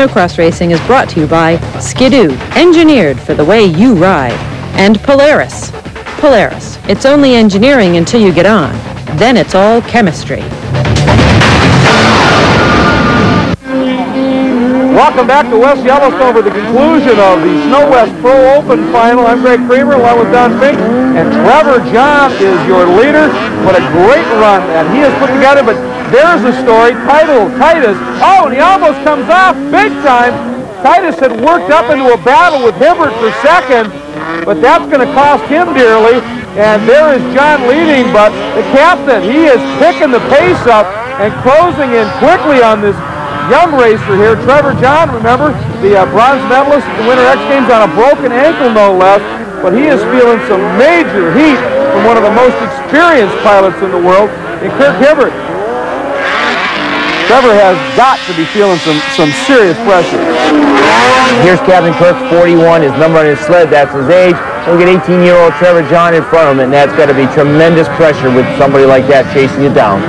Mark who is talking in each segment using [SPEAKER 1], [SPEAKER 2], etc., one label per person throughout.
[SPEAKER 1] Snocross Racing is brought to you by Skidoo, engineered for the way you ride, and Polaris. Polaris, it's only engineering until you get on. Then it's all chemistry.
[SPEAKER 2] Welcome back to West Yellowstone for the conclusion of the SNOWEST Pro Open Final. I'm Greg Kramer along with Don Fink, and Trevor John is your leader. What a great run that he has put together, but there's a story titled Titus. Oh, and he almost comes off big time. Titus had worked up into a battle with Hibbert for second, but that's going to cost him dearly. And there is John leading, but the captain, he is picking the pace up and closing in quickly on this young racer here. Trevor John, remember, the bronze medalist at the Winter X Games on a broken ankle, no less, but he is feeling some major heat from one of the most experienced pilots in the world, in Kirk Hibbert. Trevor has got to be feeling some serious pressure.
[SPEAKER 3] Here's Captain Kirk, 41, his number on his sled, that's his age. Look at 18-year-old Trevor John in front of him, and that's got to be tremendous pressure with somebody like that chasing you down.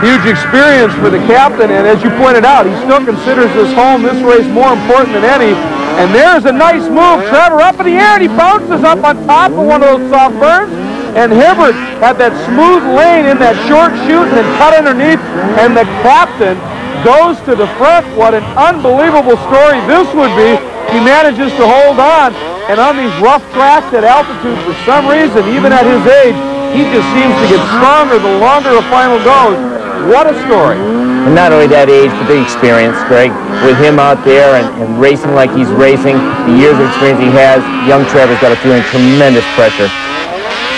[SPEAKER 2] Huge experience for the captain, and as you pointed out, he still considers this home, this race, more important than any. And there's a nice move. Trevor up in the air, and he bounces up on top of one of those soft burns. And Hibbert had that smooth lane in that short chute and then cut underneath, and the captain goes to the front. What an unbelievable story this would be. He manages to hold on, and on these rough tracks at altitude, for some reason, even at his age, he just seems to get stronger the longer the final goes. What a story.
[SPEAKER 3] And not only that age, but the experience, Greg. With him out there and racing like he's racing, the years of experience he has, young Trevor's got to feel tremendous pressure.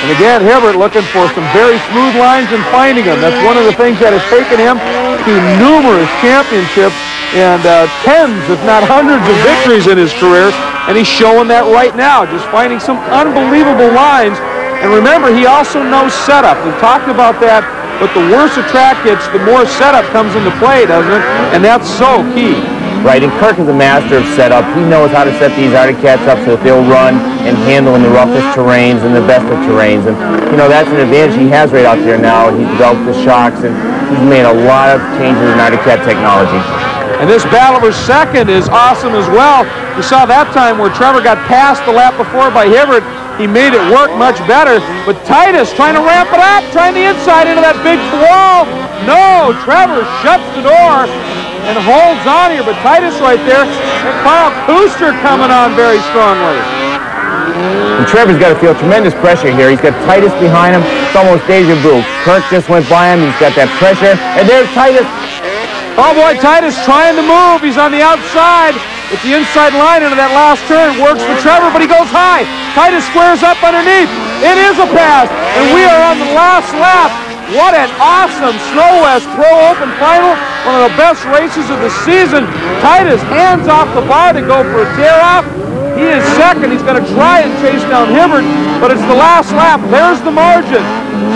[SPEAKER 2] And again, Hibbert looking for some very smooth lines and finding them. That's one of the things that has taken him to numerous championships and tens, if not hundreds of victories in his career. And he's showing that right now, just finding some unbelievable lines. And remember, he also knows setup. We've talked about that, but the worse a track gets, the more setup comes into play, doesn't it? And that's so key.
[SPEAKER 3] Right, and Kirk is a master of setup. He knows how to set these Arctic Cats up so that they'll run and handle in the roughest terrains and the best of terrains. And, you know, that's an advantage he has right out there now. He's developed the shocks, and he's made a lot of changes in Arctic Cat technology.
[SPEAKER 2] And this battle for second is awesome as well. You saw that time where Trevor got passed the lap before by Hibbert. He made it work much better. But Titus trying to ramp it up, trying the inside into that big wall. No, Trevor shuts the door and holds on here, but Titus right there, and Carl Kuster coming on very strongly.
[SPEAKER 3] And Trevor's got to feel tremendous pressure here. He's got Titus behind him. It's almost deja vu. Kirk just went by him. He's got that pressure, and there's Titus.
[SPEAKER 2] Oh boy, Titus trying to move. He's on the outside. It's the inside line into that last turn. Works for Trevor, but he goes high. Titus squares up underneath. It is a pass, and we are on the last lap. What an awesome SNOWEST Pro Open Final. One of the best races of the season. Titus hands off the bar to go for a tear-off. He is second. He's going to try and chase down Hibbert, but it's the last lap. There's the margin.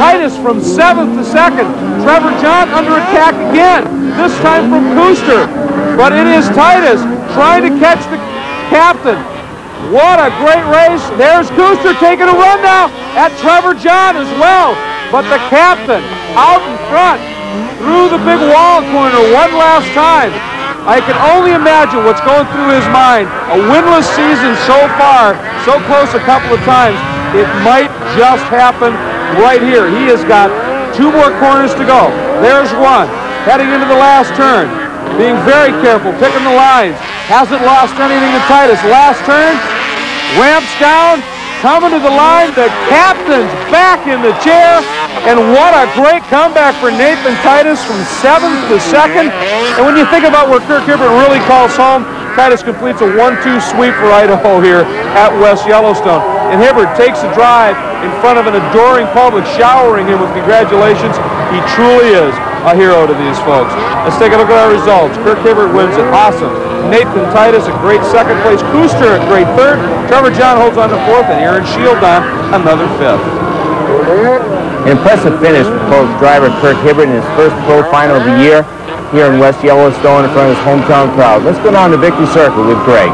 [SPEAKER 2] Titus from 7th to 2nd. Trevor John under attack again, this time from Kuster. But it is Titus trying to catch the captain. What a great race. There's Kuster taking a run now at Trevor John as well. But the captain out in front through the big wall corner one last time. I can only imagine what's going through his mind. A winless season so far, so close a couple of times. It might just happen right here. He has got 2 more corners to go. There's one. Heading into the last turn. Being very careful, picking the lines. Hasn't lost anything to Titus. Last turn, ramps down. Coming to the line, the captain's back in the chair, and what a great comeback for Nathan Titus from 7th to 2nd. And when you think about where Kirk Hibbert really calls home, Titus completes a 1-2 sweep for Idaho here at West Yellowstone. And Hibbert takes a drive in front of an adoring public, showering him with congratulations. He truly is a hero to these folks. Let's take a look at our results. Kirk Hibbert wins it. Awesome. Nathan Titus, a great 2nd place. Kuster, a great 3rd. Trevor John holds on to 4th, and Aaron Shield on another 5th.
[SPEAKER 3] An impressive finish for driver Kirk Hibbert in his first pro final of the year here in West Yellowstone in front of his hometown crowd. Let's go down to Victory Circle with Greg.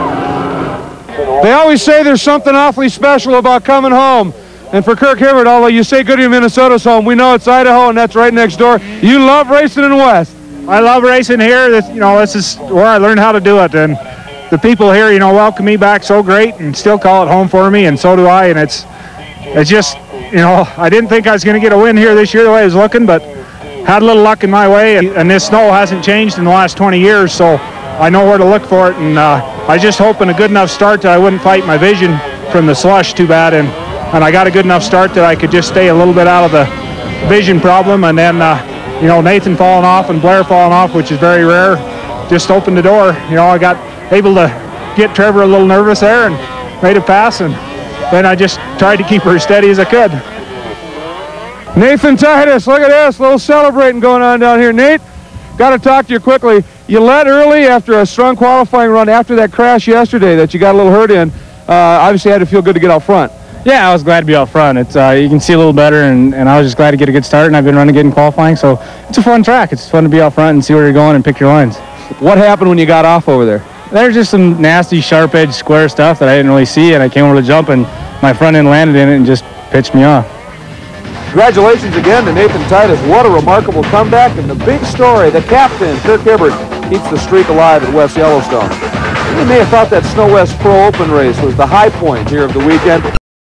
[SPEAKER 2] They always say there's something awfully special about coming home. And for Kirk Hibbert, although you say Goodyear, Minnesota's home, we know it's Idaho, and that's right next door. You love racing in West.
[SPEAKER 4] I love racing here. This is where I learned how to do it, and the people here, welcome me back so great and still call it home for me, and so do I. And it's just, I didn't think I was going to get a win here this year the way I was looking, but had a little luck in my way, and this snow hasn't changed in the last 20 years, so I know where to look for it, and I just hoping a good enough start that I wouldn't fight my vision from the slush too bad, and I got a good enough start that I could just stay a little bit out of the vision problem, and then Nathan falling off and Blair falling off, which is very rare, just opened the door. I got able to get Trevor a little nervous there and made a pass, and then I just tried to keep her as steady as I could.
[SPEAKER 2] Nathan Titus, look at this, a little celebrating going on down here. Nate, got to talk to you quickly. You led early after a strong qualifying run after that crash yesterday that you got a little hurt in. Obviously had to feel good to get out front.
[SPEAKER 4] Yeah, I was glad to be out front. It's you can see a little better, and I was just glad to get a good start, and I've been running good in qualifying, so it's a fun track. It's fun to be out front and see where you're going and pick your lines.
[SPEAKER 2] What happened when you got off over there?
[SPEAKER 4] There's just some nasty, sharp-edged square stuff that I didn't really see, and I came over to jump, and my front end landed in it and just pitched me off.
[SPEAKER 2] Congratulations again to Nathan Titus. What a remarkable comeback, and the big story, the captain, Kirk Hibbert, keeps the streak alive at West Yellowstone. You may have thought that SNOWEST Pro Open race was the high point here of the weekend.